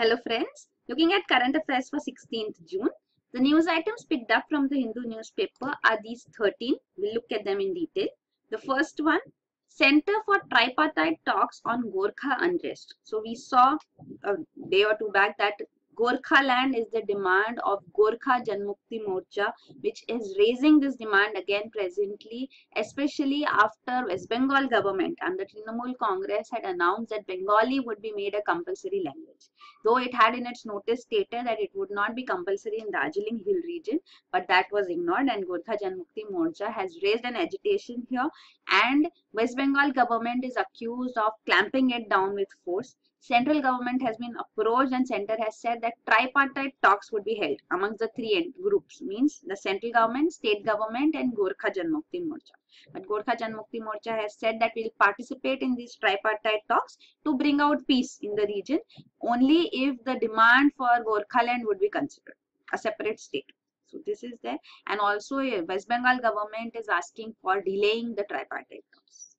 Hello friends, looking at current affairs for 16th June. The news items picked up from the Hindu newspaper are these 13. We'll look at them in detail. The first one, Center for Tripartite Talks on Gorkha Unrest. So we saw a day or two back that Gorkha land is the demand of Gorkha Janmukti Morcha, which is raising this demand again presently, especially after West Bengal government and the Trinamool Congress had announced that Bengali would be made a compulsory language. Though it had in its notice stated that it would not be compulsory in Darjeeling Hill region, but that was ignored, and Gorkha Janmukti Morcha has raised an agitation here, and West Bengal government is accused of clamping it down with force. Central government has been approached and center has said that tripartite talks would be held amongst the three groups, means the central government, state government and Gorkha Janmukti Morcha. But Gorkha Janmukti Morcha has said that we will participate in these tripartite talks to bring out peace in the region only if the demand for Gorkhaland would be considered a separate state. So this is there, and also West Bengal government is asking for delaying the tripartite talks.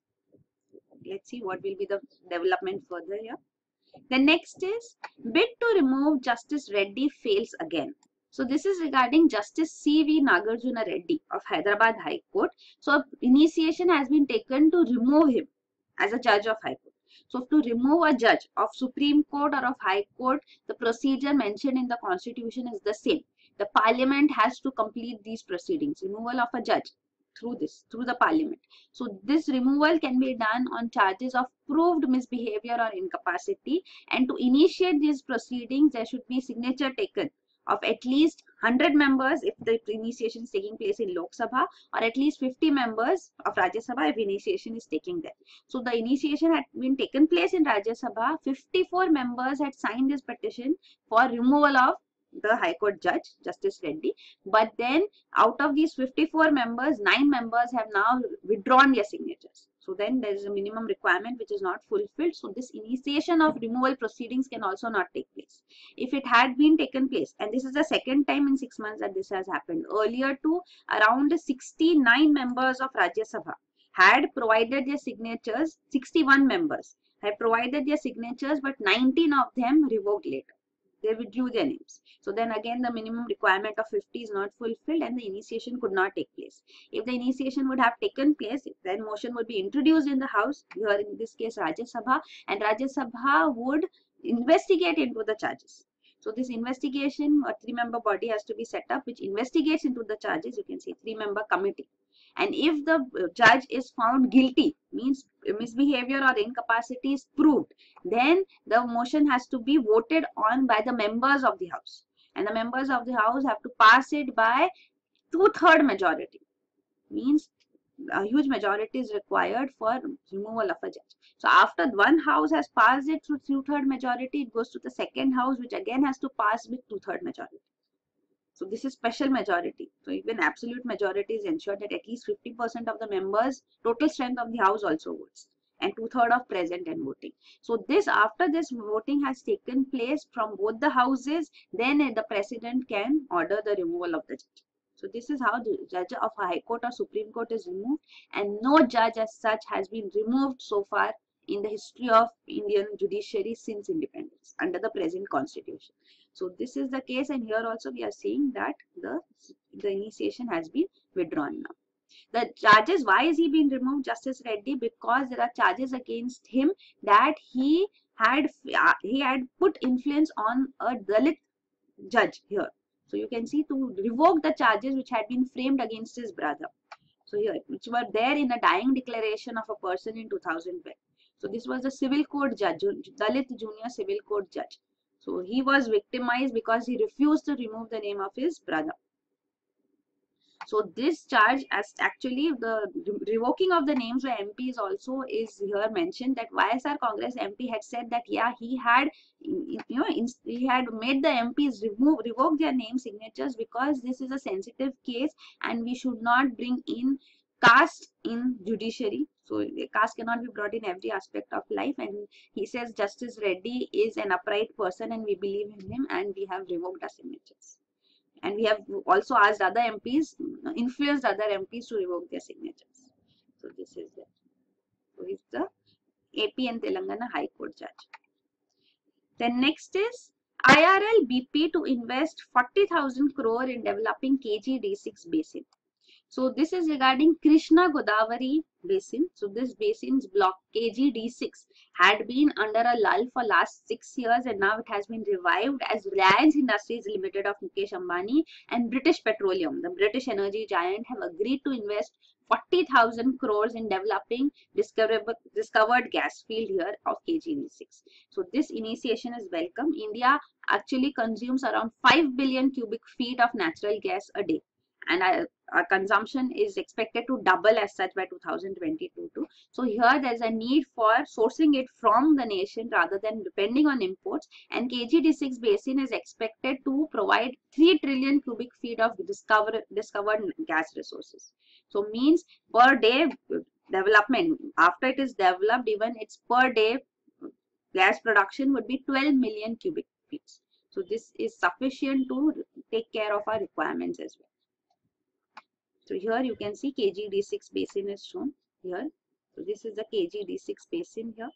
Let's see what will be the development further here. The next is bid to remove Justice Reddy fails again. So this is regarding Justice C.V. Nagarjuna Reddy of Hyderabad High Court. So initiation has been taken to remove him as a judge of High Court. So to remove a judge of Supreme Court or of High Court, the procedure mentioned in the Constitution is the same. The Parliament has to complete these proceedings, removal of a judge through the Parliament. So this removal can be done on charges of proved misbehavior or incapacity, and to initiate these proceedings there should be signature taken of at least 100 members if the initiation is taking place in Lok Sabha, or at least 50 members of Rajya Sabha if initiation is taking there. So the initiation had been taken place in Rajya Sabha. 54 members had signed this petition for removal of the High Court judge, Justice Reddy. But then out of these 54 members, 9 members have now withdrawn their signatures. So then there is a minimum requirement which is not fulfilled. So this initiation of removal proceedings can also not take place. If it had been taken place, and this is the second time in 6 months that this has happened, earlier to around 69 members of Rajya Sabha had provided their signatures, 61 members had provided their signatures, but 19 of them revoked later. They withdrew their names. So then again the minimum requirement of 50 is not fulfilled and the initiation could not take place. If the initiation would have taken place, then motion would be introduced in the House, here in this case Rajya Sabha, and Rajya Sabha would investigate into the charges. So this investigation, a 3-member body has to be set up which investigates into the charges. You can say 3-member committee. And if the judge is found guilty, means misbehavior or incapacity is proved, then the motion has to be voted on by the members of the House. And the members of the House have to pass it by 2/3 majority. Means a huge majority is required for removal of a judge. So after one House has passed it through 2/3 majority, it goes to the second House which again has to pass with 2/3 majority. So this is special majority. So even absolute majority is ensured that at least 50% of the members, total strength of the House also votes, and 2/3 of present and voting. So this, after this voting has taken place from both the houses, then the president can order the removal of the judge. So this is how the judge of a High Court or Supreme Court is removed, and no judge as such has been removed so far in the history of Indian judiciary since independence under the present constitution. So this is the case, and here also we are seeing that the initiation has been withdrawn now. The charges, why is he being removed, Justice Reddy? Because there are charges against him that he had put influence on a Dalit judge here. So you can see, to revoke the charges which had been framed against his brother. So here, which were there in a dying declaration of a person in 2012. So this was a civil court judge, Dalit junior civil court judge. So he was victimized because he refused to remove the name of his brother. So this charge, as actually the revoking of the names of MPs also is here mentioned, that YSR Congress MP had said that yeah, he had made the MPs revoke their name signatures because this is a sensitive case and we should not bring in caste in judiciary. So caste cannot be brought in every aspect of life, and he says Justice Reddy is an upright person and we believe in him, and we have revoked our signatures. And we have also asked other MPs, influenced other MPs to revoke their signatures. So this is that. So he's the AP and Telangana High Court judge. Then next is IRL BP to invest 40,000 crore in developing KG-D6 basin. So this is regarding Krishna Godavari basin. So this basin's block KG-D6 had been under a lull for last 6 years, and now it has been revived as Reliance Industries Limited of Mukesh Ambani and British Petroleum, the British energy giant, have agreed to invest 40,000 crores in developing discovered gas field here of KG-D6. So this initiation is welcome. India actually consumes around 5 billion cubic feet of natural gas a day, and our consumption is expected to double as such by 2022 too. So here there's a need for sourcing it from the nation rather than depending on imports, and KG-D6 basin is expected to provide 3 trillion cubic feet of discovered gas resources. So means per day development, after it is developed, even its per day gas production would be 12 million cubic feet. So this is sufficient to take care of our requirements as well. So here you can see KG-D6 basin is shown here. So this is the KG-D6 basin here,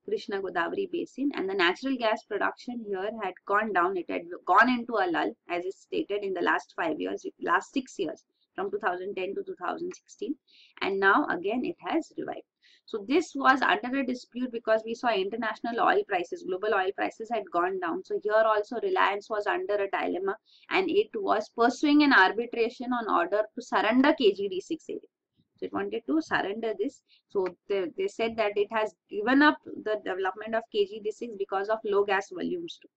Krishna Godavari basin, and the natural gas production here had gone down. It had gone into a lull, as is stated, in the last 5 years, last 6 years, from 2010 to 2016, and now again it has revived. So this was under a dispute because we saw international oil prices, global oil prices had gone down. So here also Reliance was under a dilemma, and it was pursuing an arbitration on order to surrender KG-D6 area. So it wanted to surrender this. So they said that it has given up the development of KG-D6 because of low gas volumes too.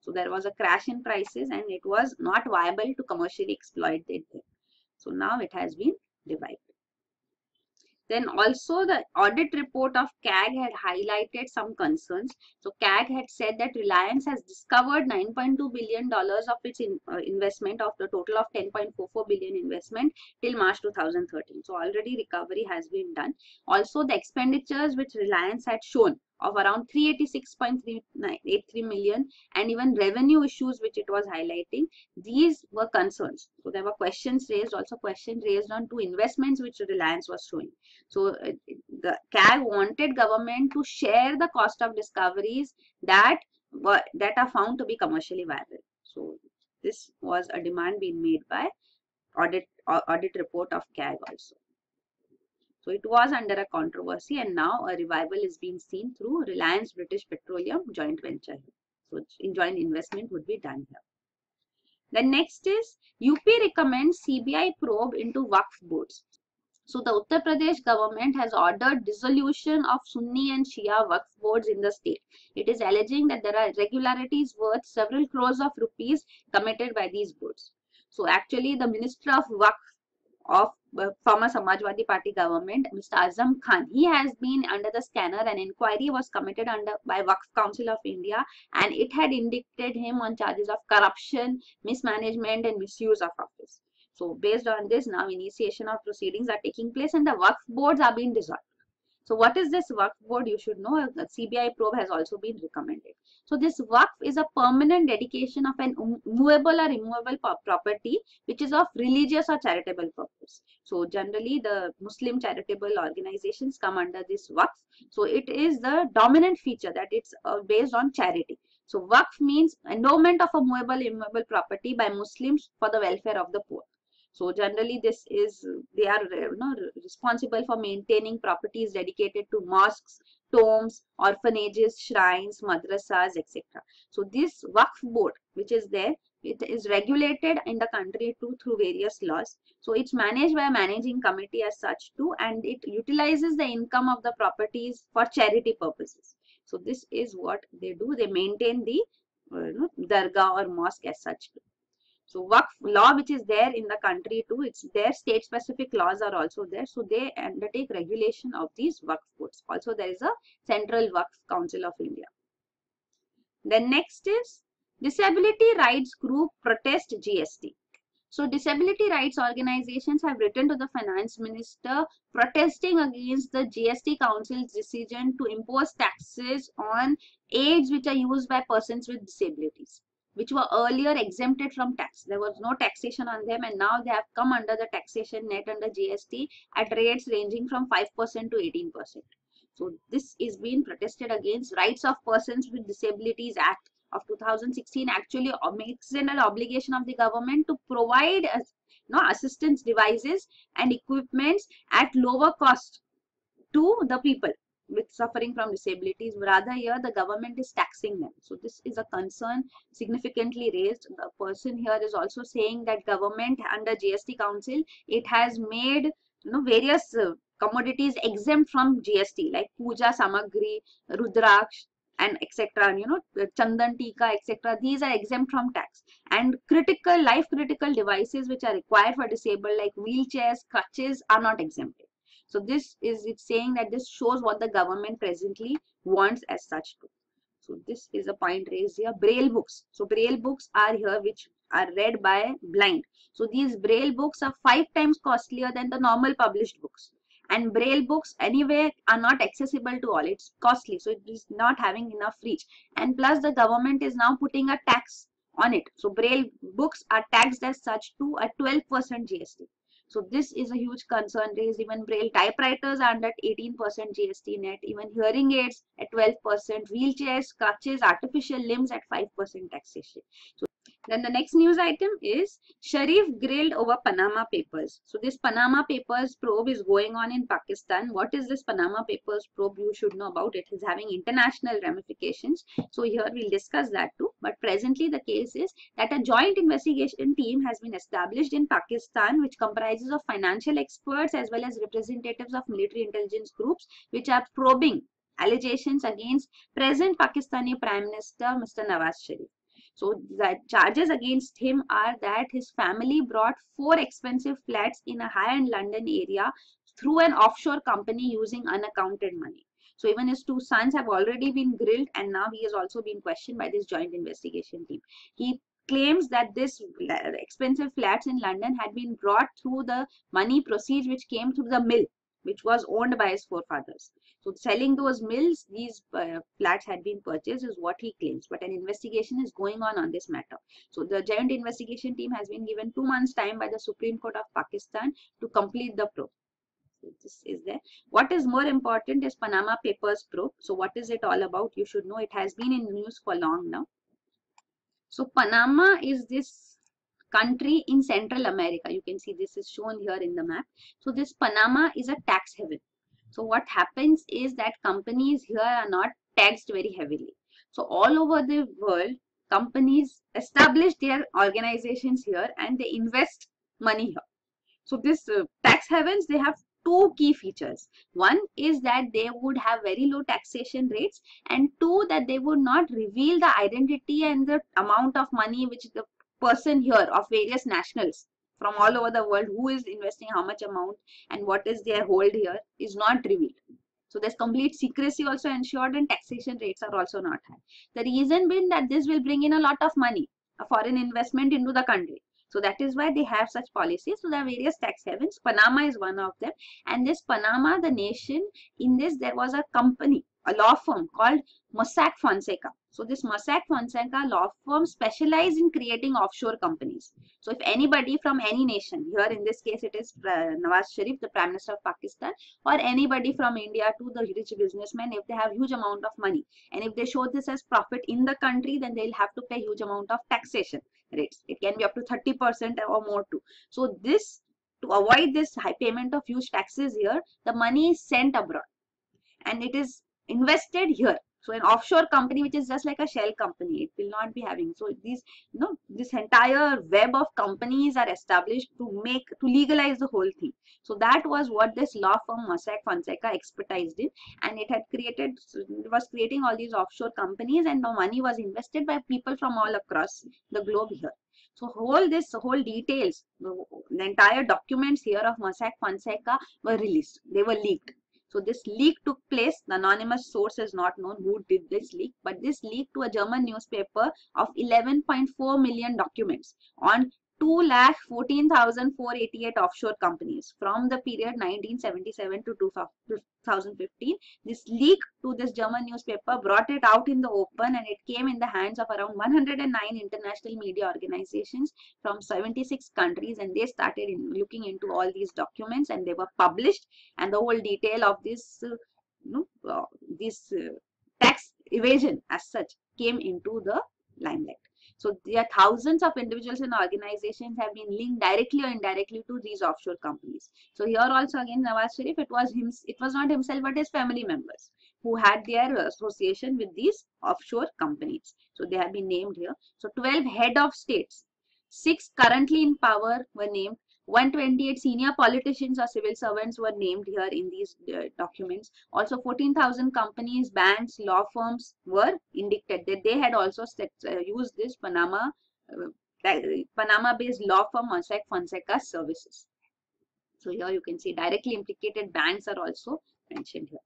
So there was a crash in prices and it was not viable to commercially exploit it there. So now it has been revived. Then also the audit report of CAG had highlighted some concerns. So CAG had said that Reliance has discovered $9.2 billion of its investment of the total of 10.44 billion investment till March 2013. So already recovery has been done. Also the expenditures which Reliance had shown of around 386.383 million, and even revenue issues which it was highlighting, these were concerns. So there were questions raised, also questions raised on two investments which Reliance was showing. So the CAG wanted government to share the cost of discoveries that are found to be commercially viable. So this was a demand being made by audit report of CAG also. So it was under a controversy, and now a revival is being seen through Reliance British Petroleum joint venture. So joint investment would be done here. The next is UP recommends CBI probe into Waqf boards. So the Uttar Pradesh government has ordered dissolution of Sunni and Shia Waqf boards in the state. It is alleging that there are irregularities worth several crores of rupees committed by these boards. So actually the Minister of Waqf of former Samajwadi Party government, Mr. Azam Khan, he has been under the scanner. An inquiry was committed by Waqf Council of India, and it had indicted him on charges of corruption, mismanagement and misuse of office. So based on this, now initiation of proceedings are taking place and the Waqf boards are being dissolved. So what is this Waqf board? You should know the CBI probe has also been recommended. So this Waqf is a permanent dedication of an movable or immovable property which is of religious or charitable purpose. So generally the Muslim charitable organizations come under this Waqf. So it is the dominant feature that it's based on charity. So Waqf means endowment of a movable, immovable property by Muslims for the welfare of the poor. So generally this is, they are responsible for maintaining properties dedicated to mosques, tombs, orphanages, shrines, madrasas, etc. So this Waqf board which is there, it is regulated in the country too through various laws. So it's managed by a managing committee as such too, and it utilizes the income of the properties for charity purposes. So this is what they do. They maintain the dargah or mosque as such too. So Waqf law which is there in the country too, it's there, state specific laws are also there. So they undertake regulation of these Waqf boards. Also there is a Central Waqf Council of India. Then next is Disability Rights Group protest GST. So disability rights organizations have written to the finance minister protesting against the GST Council's decision to impose taxes on aids which are used by persons with disabilities, which were earlier exempted from tax. There was no taxation on them, and now they have come under the taxation net under GST at rates ranging from 5% to 18%. So this is being protested against. Rights of Persons with Disabilities Act of 2016 actually makes it an obligation of the government to provide assistance devices and equipments at lower cost to the people with suffering from disabilities. Rather, here the government is taxing them. So this is a concern significantly raised. The person here is also saying that government under GST Council, it has made various commodities exempt from GST like puja samagri, rudraksh, and etc. Chandan tika, etc. These are exempt from tax. And life critical devices which are required for disabled like wheelchairs, crutches are not exempted. So this is it saying that this shows what the government presently wants as such too. So this is a point raised here. Braille books. So Braille books are here which are read by blind. So these Braille books are 5 times costlier than the normal published books. And Braille books anyway are not accessible to all. It's costly. So it is not having enough reach. And plus the government is now putting a tax on it. So Braille books are taxed as such too at 12% GST. So this is a huge concern raised. Even Braille typewriters are under 18% GST net. Even hearing aids at 12%. Wheelchairs, crutches, artificial limbs at 5% taxation. So then the next news item is Sharif grilled over Panama Papers. So this Panama Papers probe is going on in Pakistan. What is this Panama Papers probe? You should know about it. It is having international ramifications. So here we'll discuss that too. But presently the case is that a joint investigation team has been established in Pakistan which comprises of financial experts as well as representatives of military intelligence groups which are probing allegations against present Pakistani Prime Minister Mr. Nawaz Sharif. So the charges against him are that his family brought 4 expensive flats in a high-end London area through an offshore company using unaccounted money. So even his 2 sons have already been grilled and now he is also being questioned by this joint investigation team. He claims that this expensive flats in London had been brought through the money proceeds which came through the mill which was owned by his forefathers. So selling those mills, these flats had been purchased is what he claims. But an investigation is going on this matter. So the joint investigation team has been given 2 months time by the Supreme Court of Pakistan to complete the probe. So this is there. What is more important is Panama Papers probe. So what is it all about? You should know it has been in news for long now. So Panama is this country in Central America. You can see this is shown here in the map. So this Panama is a tax haven. So what happens is that companies here are not taxed very heavily. So all over the world, companies establish their organizations here and they invest money here. So this tax havens, they have 2 key features. One is that they would have very low taxation rates, and 2 that they would not reveal the identity and the amount of money which the person here of various nationals from all over the world who is investing how much amount and what is their hold here is not revealed. So there's complete secrecy also ensured and taxation rates are also not high. The reason being that this will bring in a lot of money, a foreign investment into the country. So that is why they have such policies. So there are various tax havens. Panama is one of them. And this Panama, the nation, in this there was a company, a law firm called Mossack Fonseca. So this Mossack Fonseca law firm specialized in creating offshore companies. So if anybody from any nation, here in this case it is Nawaz Sharif, the Prime Minister of Pakistan, or anybody from India to the rich businessmen, if they have huge amount of money and if they show this as profit in the country, then they'll have to pay huge amount of taxation rates. It can be up to 30% or more too. So this, to avoid this high payment of huge taxes here, the money is sent abroad and it is invested here. So an offshore company which is just like a shell company, it will not be having. So these, this entire web of companies are established to legalize the whole thing. So that was what this law firm Mossack Fonseca expertised in, and it was creating all these offshore companies, and the money was invested by people from all across the globe here. So whole details, the entire documents here of Mossack Fonseca were released. They were leaked. So this leak took place. The anonymous source is not known who did this leak, but this leaked to a German newspaper of 11.4 million documents on 2,14,488 offshore companies from the period 1977 to 2015. This leak to this German newspaper brought it out in the open, and it came in the hands of around 109 international media organizations from 76 countries, and they started looking into all these documents and they were published, and the whole detail of this tax evasion as such came into the limelight. So there are thousands of individuals and organizations have been linked directly or indirectly to these offshore companies. So here also again Nawaz Sharif, it was not himself but his family members who had their association with these offshore companies. So they have been named here. So 12 head of states, 6 currently in power were named, 128 senior politicians or civil servants were named here in these documents. Also 14,000 companies, banks, law firms were indicted that they had also used this Panama-based law firm Mossack Fonseca services. So here you can see directly implicated banks are also mentioned here.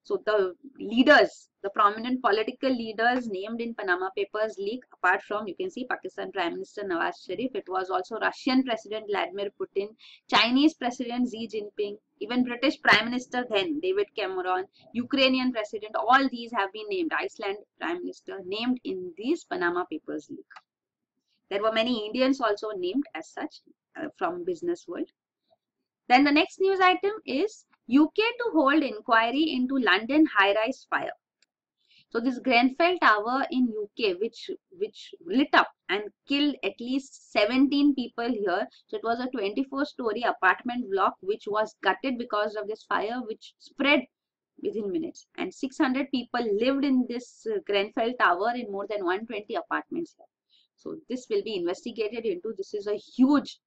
So the leaders, the prominent political leaders named in Panama Papers leak, apart from, you can see Pakistan Prime Minister Nawaz Sharif, it was also Russian President Vladimir Putin, Chinese President Xi Jinping, even British Prime Minister then David Cameron, Ukrainian President, all these have been named, Iceland Prime Minister named in these Panama Papers leak. There were many Indians also named as such from business world. Then the next news item is UK to hold inquiry into London high-rise fire. So this Grenfell Tower in UK, which lit up and killed at least 17 people here. So it was a 24-story apartment block which was gutted because of this fire, which spread within minutes. And 600 people lived in this Grenfell Tower in more than 120 apartments here. So this will be investigated into. This is a huge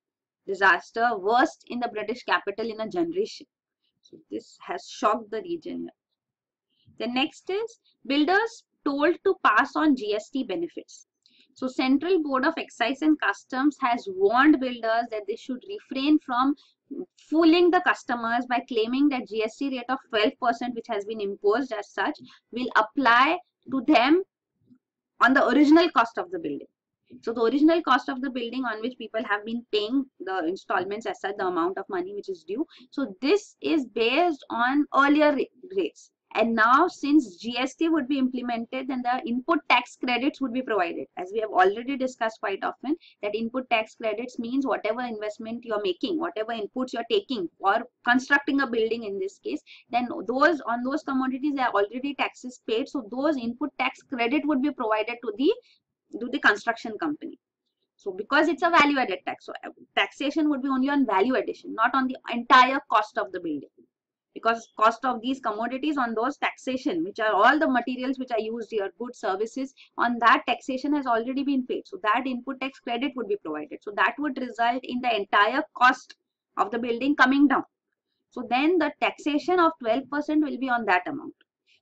disaster, worst in the British capital in a generation. So this has shocked the region here. The next is builders told to pass on GST benefits. So Central Board of Excise and Customs has warned builders that they should refrain from fooling the customers by claiming that GST rate of 12%, which has been imposed as such, will apply to them on the original cost of the building. So the original cost of the building on which people have been paying the installments as such, the amount of money which is due. So this is based on earlier rates. And now since GST would be implemented, then the input tax credits would be provided. As we have already discussed quite often, that input tax credits means whatever investment you are making, whatever inputs you are taking for constructing a building in this case, then those on those commodities there are already taxes paid. So those input tax credit would be provided to the construction company. So because it's a value added tax, so taxation would be only on value addition, not on the entire cost of the building. Because cost of these commodities on those taxation, which are all the materials which are used here, goods, services, on that taxation has already been paid. So that input tax credit would be provided. So that would result in the entire cost of the building coming down. So then the taxation of 12% will be on that amount.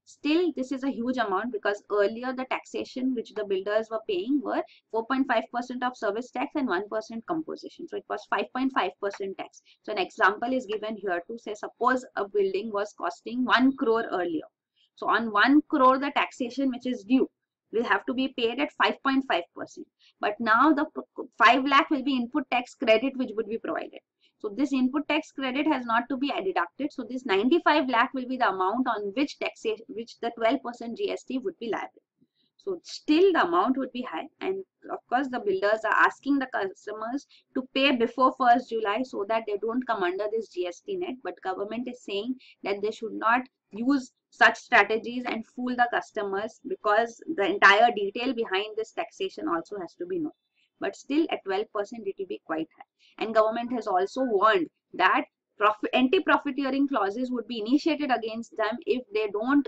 Still, this is a huge amount because earlier the taxation which the builders were paying were 4.5% of service tax and 1% composition. So it was 5.5% tax. So an example is given here to say, suppose a building was costing 1 crore earlier. So on 1 crore, the taxation which is due will have to be paid at 5.5%. But now the 5 lakh will be input tax credit which would be provided. So this input tax credit has not to be deducted. So this 95 lakh will be the amount on which taxation, which the 12% GST would be liable. So still the amount would be high, and of course the builders are asking the customers to pay before 1st July so that they don't come under this GST net. But government is saying that they should not use such strategies and fool the customers, because the entire detail behind this taxation also has to be known. But still at 12% it will be quite high. And government has also warned that anti-profiteering clauses would be initiated against them if they don't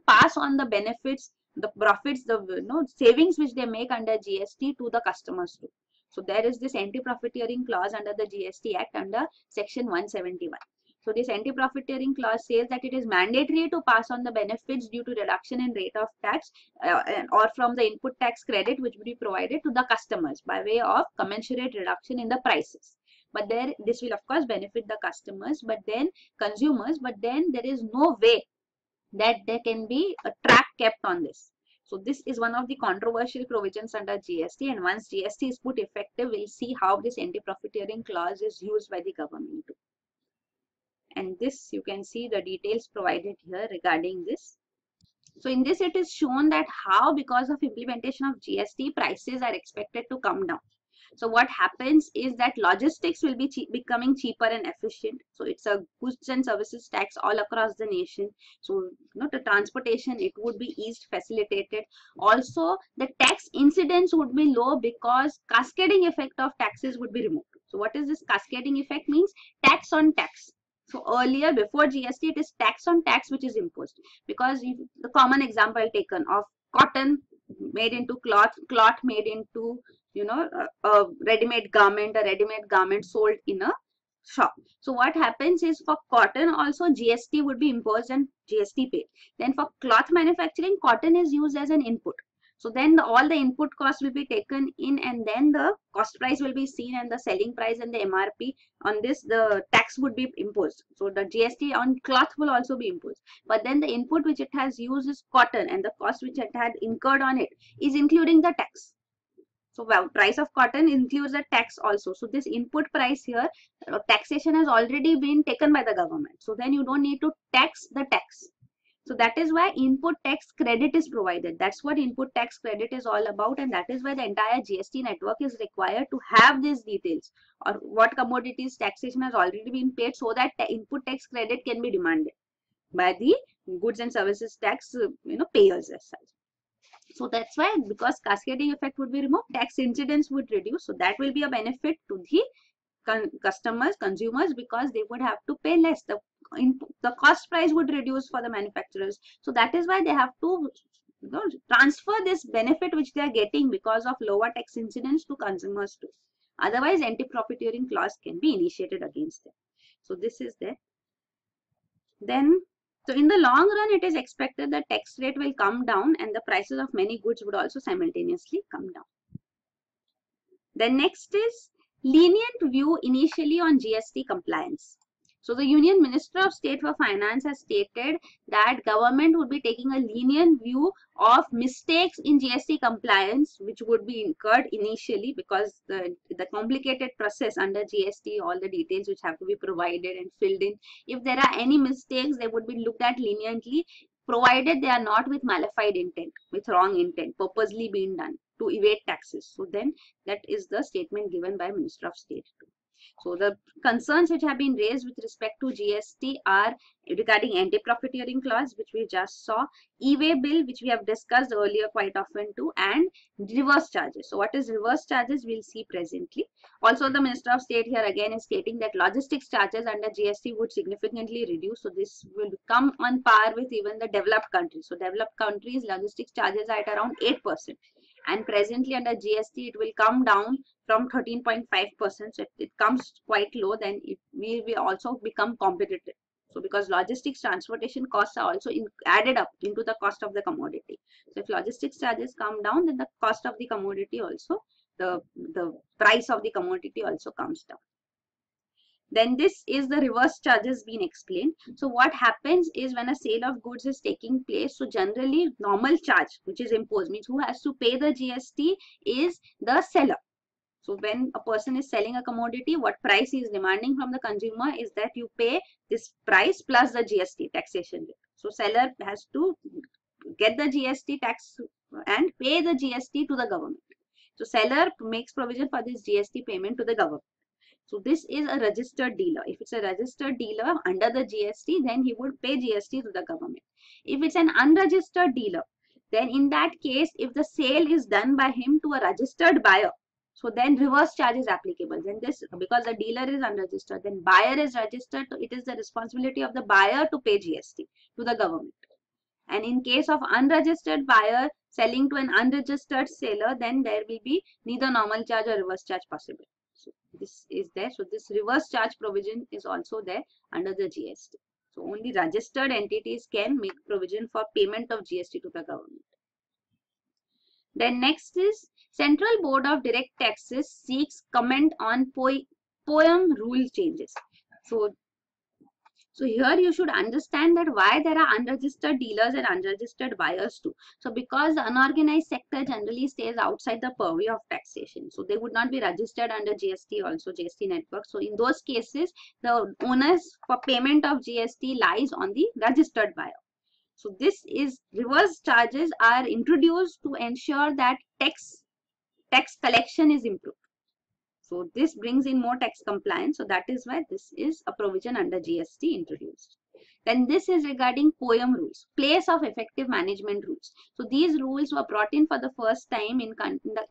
pass on the benefits, the profits, the savings which they make under GST to the customers too. So there is this anti-profiteering clause under the GST Act under section 171. So this anti-profiteering clause says that it is mandatory to pass on the benefits due to reduction in rate of tax or from the input tax credit which will be provided to the customers by way of commensurate reduction in the prices. But this will of course benefit the customers, but then consumers, but then there is no way that there can be a track kept on this. So this is one of the controversial provisions under GST, and once GST is put effective, we'll see how this anti-profiteering clause is used by the government too. And this, you can see the details provided here regarding this. So in this, it is shown that how because of implementation of GST, prices are expected to come down. So what happens is that logistics will be becoming cheaper and efficient. So it's a goods and services tax all across the nation. So the transportation, it would be eased, facilitated. Also the tax incidence would be low because cascading effect of taxes would be removed. So what is this cascading effect? Means tax on tax. So earlier, before GST, it is tax on tax which is imposed, because the common example taken of cotton made into cloth, cloth made into a ready-made garment sold in a shop. So what happens is, for cotton also GST would be imposed and GST paid. Then for cloth manufacturing, cotton is used as an input. So then all the input costs will be taken in, and then the cost price will be seen, and the selling price and the MRP on this, the tax would be imposed. So the GST on cloth will also be imposed. But then the input which it has used is cotton, and the cost which it had incurred on it is including the tax. So price of cotton includes a tax also. So this input price here, taxation has already been taken by the government. So then you don't need to tax the tax. So that is why input tax credit is provided. That's what input tax credit is all about, and that is why the entire GST network is required to have these details, or what commodities taxation has already been paid, so that the input tax credit can be demanded by the goods and services tax payers as such. So that's why, because cascading effect would be removed, tax incidence would reduce. So that will be a benefit to the consumers, because they would have to pay less. The cost price would reduce for the manufacturers. So that is why they have to transfer this benefit which they are getting because of lower tax incidence to consumers too. Otherwise, anti-profiteering clause can be initiated against them. So this is there. Then, so in the long run, it is expected that tax rate will come down, and the prices of many goods would also simultaneously come down. Then next is lenient view initially on GST compliance. So the Union Minister of State for Finance has stated that government would be taking a lenient view of mistakes in GST compliance which would be incurred initially, because the complicated process under GST, all the details which have to be provided and filled in, if there are any mistakes, they would be looked at leniently, provided they are not with malified intent, with wrong intent, purposely being done to evade taxes. So then that is the statement given by Minister of State. So the concerns which have been raised with respect to GST are regarding anti-profiteering clause, which we just saw, e-way bill, which we have discussed earlier quite often too, and reverse charges. So what is reverse charges, we'll see presently. Also, the Minister of State here again is stating that logistics charges under GST would significantly reduce. So this will come on par with even the developed countries. So developed countries, logistics charges are at around 8%. And presently under GST, it will come down from 13.5%. So it comes quite low, then it will also become competitive. So because logistics transportation costs are also added up into the cost of the commodity. So if logistics charges come down, then the cost of the commodity also, the price of the commodity also comes down. Then this is the reverse charges being explained. So what happens is, when a sale of goods is taking place, so generally normal charge which is imposed, means who has to pay the GST is the seller. So when a person is selling a commodity, what price he is demanding from the consumer is that you pay this price plus the GST taxation rate. So seller has to get the GST tax and pay the GST to the government. So seller makes provision for this GST payment to the government. So this is a registered dealer. If it's a registered dealer under the GST, then he would pay GST to the government. If it's an unregistered dealer, then in that case, if the sale is done by him to a registered buyer, so then reverse charge is applicable. Then this, because the dealer is unregistered, then buyer is registered, so it is the responsibility of the buyer to pay GST to the government. And in case of unregistered buyer selling to an unregistered seller, then there will be neither normal charge or reverse charge possible. So this is there. So this reverse charge provision is also there under the GST. So only registered entities can make provision for payment of GST to the government. Then next is Central Board of Direct Taxes seeks comment on POEM rule changes. So here you should understand that why there are unregistered dealers and unregistered buyers too. So because the unorganized sector generally stays outside the purview of taxation. So they would not be registered under GST, also GST network. So in those cases, the onus for payment of GST lies on the registered buyer. So this is, reverse charges are introduced to ensure that tax collection is improved. So this brings in more tax compliance. So that is why this is a provision under GST introduced. Then this is regarding POEM rules, place of effective management rules. So these rules were brought in for the first time in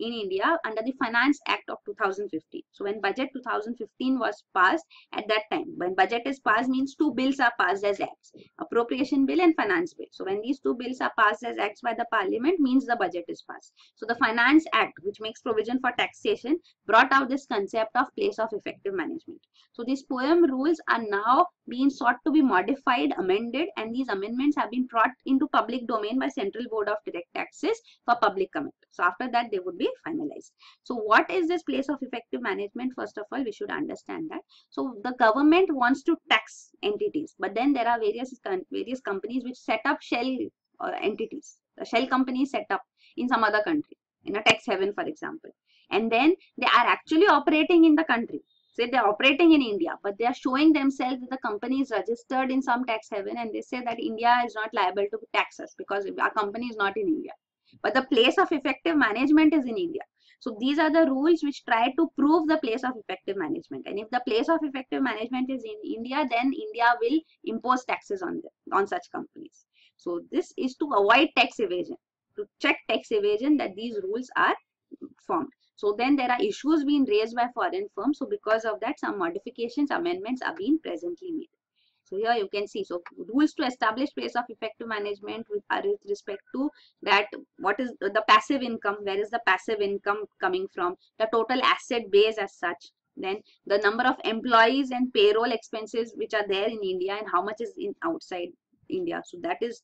India under the Finance Act of 2015. So when Budget 2015 was passed, at that time, when budget is passed means two bills are passed as acts, appropriation bill and finance bill. So when these two bills are passed as acts by the parliament means the budget is passed. So the Finance Act, which makes provision for taxation, brought out this concept of place of effective management. So these POEM rules are now being sought to be modified, amended, and these amendments have been brought into public domain by Central Board of Direct Taxes for public comment. So after that they would be finalized. So what is this place of effective management? First of all, we should understand that. So the government wants to tax entities, but then there are various companies which set up shell entities. The shell companies set up in some other country, in a tax haven for example, and then they are actually operating in the country. Say they are operating in India, but they are showing themselves that the company is registered in some tax haven, and they say that India is not liable to tax us because our company is not in India. But the place of effective management is in India. So these are the rules which try to prove the place of effective management. And if the place of effective management is in India, then India will impose taxes on such companies. So this is to avoid tax evasion, to check tax evasion, that these rules are formed. So then there are issues being raised by foreign firms. So because of that, some modifications, amendments are being presently made. So here you can see, so rules to establish place of effective management with respect to that, what is the passive income, where is the passive income coming from, the total asset base as such, then the number of employees and payroll expenses which are there in India and how much is in outside India. So that is,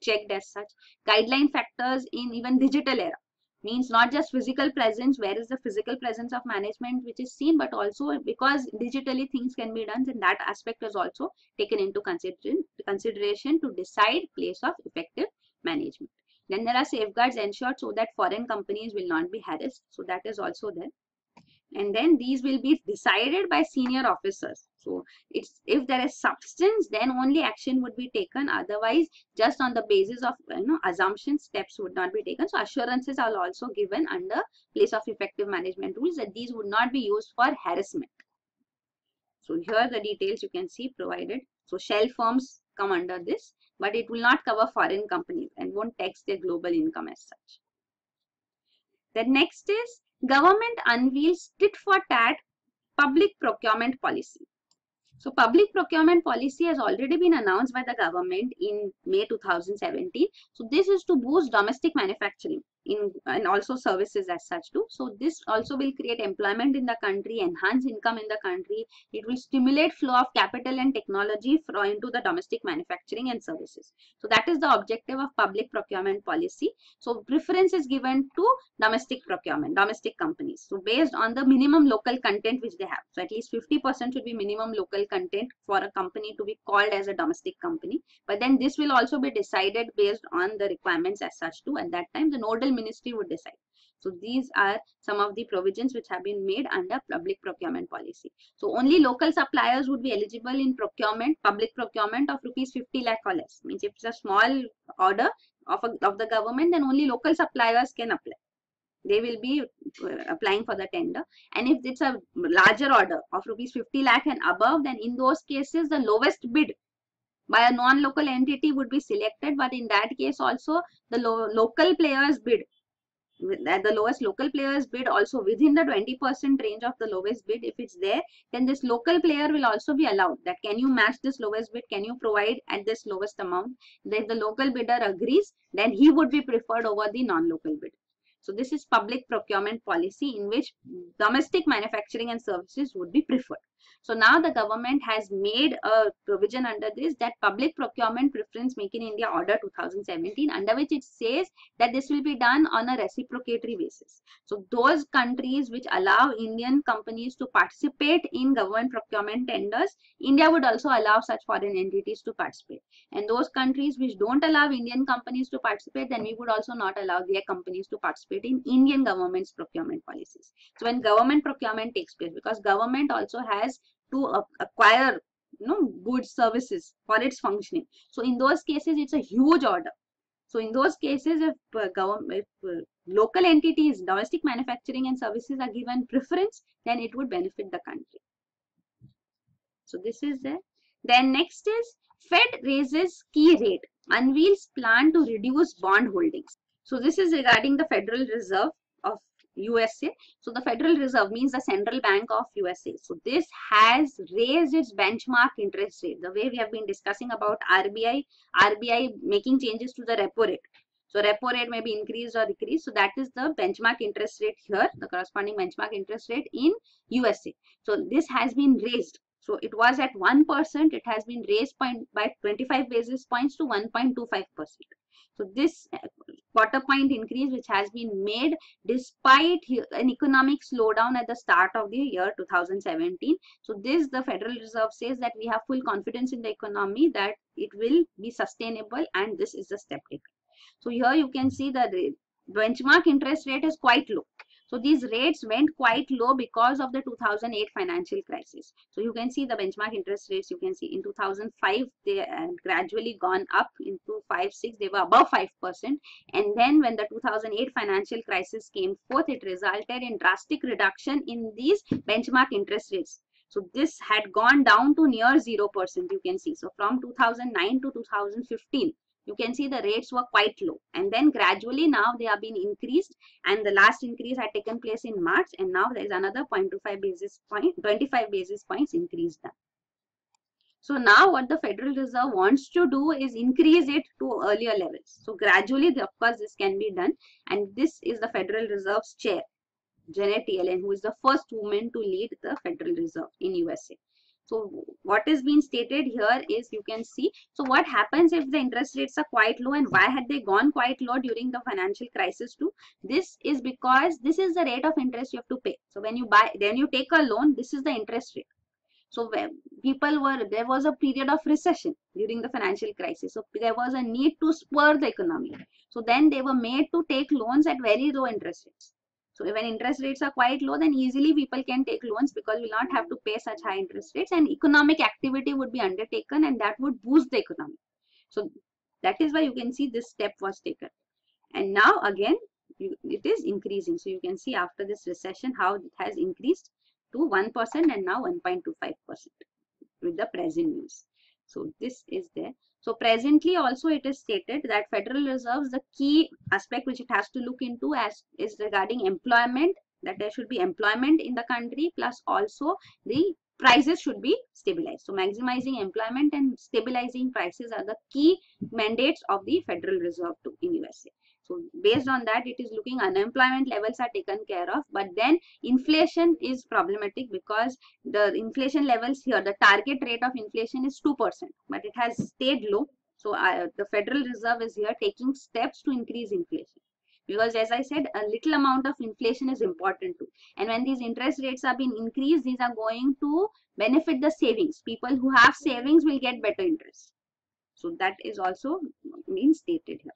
checked as such. Guideline factors in even digital era. Means not just physical presence, where is the physical presence of management which is seen, but also because digitally things can be done, and that aspect is also taken into consideration to decide place of effective management. Then there are safeguards ensured so that foreign companies will not be harassed. So that is also there. And then these will be decided by senior officers. So it's, if there is substance, then only action would be taken. Otherwise, just on the basis of assumptions, steps would not be taken. So assurances are also given under place of effective management rules that these would not be used for harassment. So here the details you can see provided. So shell firms come under this, but it will not cover foreign companies and won't tax their global income as such. The next is government unveils tit for tat public procurement policy. So public procurement policy has already been announced by the government in May 2017. So this is to boost domestic manufacturing and also services as such too. So this also will create employment in the country, enhance income in the country. It will stimulate flow of capital and technology into the domestic manufacturing and services. So that is the objective of public procurement policy. So preference is given to domestic procurement, domestic companies. So based on the minimum local content which they have. So at least 50% should be minimum local content for a company to be called as a domestic company. But then this will also be decided based on the requirements as such too. At that time, the nodal ministry would decide. So these are some of the provisions which have been made under public procurement policy. So only local suppliers would be eligible in procurement, public procurement of rupees 50 lakh or less. Means if it's a small order of the government, then only local suppliers can apply. They will be applying for the tender. And if it's a larger order of rupees 50 lakh and above, then in those cases the lowest bid by a non-local entity would be selected. But in that case also the local players bid, the lowest local players bid also within the 20% range of the lowest bid. If it's there, then this local player will also be allowed that can you match this lowest bid, can you provide at this lowest amount. Then the local bidder agrees, then he would be preferred over the non-local bid. So this is public procurement policy in which domestic manufacturing and services would be preferred. So now the government has made a provision under this, that public procurement preference Make in India order 2017, under which it says that this will be done on a reciprocatory basis. So those countries which allow Indian companies to participate in government procurement tenders, India would also allow such foreign entities to participate. And those countries which don't allow Indian companies to participate, then we would also not allow their companies to participate in Indian government's procurement policies. So when government procurement takes place, because government also has to acquire goods, services for its functioning. So in those cases, it's a huge order. So in those cases, if local entities, domestic manufacturing and services are given preference, then it would benefit the country. So this is there. Then next is Fed raises key rate, unveils plan to reduce bond holdings. So this is regarding the Federal Reserve of USA. So the Federal Reserve means the Central Bank of USA. So this has raised its benchmark interest rate. The way we have been discussing about RBI making changes to the repo rate. So repo rate may be increased or decreased. So that is the benchmark interest rate here, the corresponding benchmark interest rate in USA. So this has been raised. So it was at 1%. It has been raised by 25 basis points to 1.25%. So this quarter point increase which has been made despite an economic slowdown at the start of the year 2017. So this, the Federal Reserve says that we have full confidence in the economy that it will be sustainable, and this is the step taken. So here you can see the benchmark interest rate is quite low. So these rates went quite low because of the 2008 financial crisis. So you can see the benchmark interest rates. You can see in 2005 they had gradually gone up. Into 5-6 they were above 5%, and then when the 2008 financial crisis came forth, it resulted in drastic reduction in these benchmark interest rates. So this had gone down to near 0%. You can see. So from 2009 to 2015. You can see the rates were quite low, and then gradually now they have been increased, and the last increase had taken place in March, and now there is another 0.25 basis point, 25 basis points increase done. So now what the Federal Reserve wants to do is increase it to earlier levels. So gradually, of course, this can be done, and this is the Federal Reserve's chair, Janet Yellen, who is the first woman to lead the Federal Reserve in USA. So what is being stated here is, you can see, so what happens if the interest rates are quite low, and why had they gone quite low during the financial crisis too? This is because this is the rate of interest you have to pay. So when you buy, then you take a loan, this is the interest rate. So when there was a period of recession during the financial crisis. So there was a need to spur the economy. So then they were made to take loans at very low interest rates. So when interest rates are quite low, then easily people can take loans because we will not have to pay such high interest rates, and economic activity would be undertaken, and that would boost the economy. So that is why you can see this step was taken. And now again, it is increasing. So you can see after this recession how it has increased to 1% and now 1.25% with the present news. So this is there. So presently also it is stated that Federal Reserve's the key aspect which it has to look into is regarding employment, that there should be employment in the country, plus also the prices should be stabilized. So maximizing employment and stabilizing prices are the key mandates of the Federal Reserve too in USA. So based on that, it is looking unemployment levels are taken care of, but then inflation is problematic because the inflation levels here, the target rate of inflation is 2%, but it has stayed low. So the Federal Reserve is here taking steps to increase inflation. Because as I said, a little amount of inflation is important too. And when these interest rates are being increased, these are going to benefit the savings. People who have savings will get better interest. So that is also being stated here.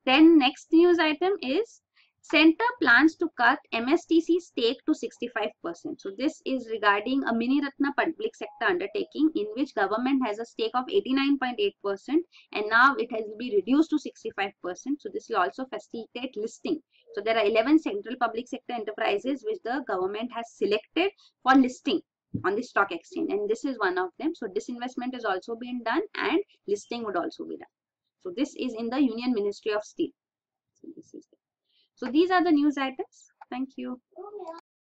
Then next news item is Center plans to cut MSTC stake to 65%. So this is regarding a mini Ratna public sector undertaking in which government has a stake of 89.8%, and now it has been reduced to 65%. So this will also facilitate listing. So there are 11 central public sector enterprises which the government has selected for listing on the stock exchange, and this is one of them. So disinvestment is also being done and listing would also be done. So this is in the Union Ministry of Steel. So this is it. So these are the news items. Thank you.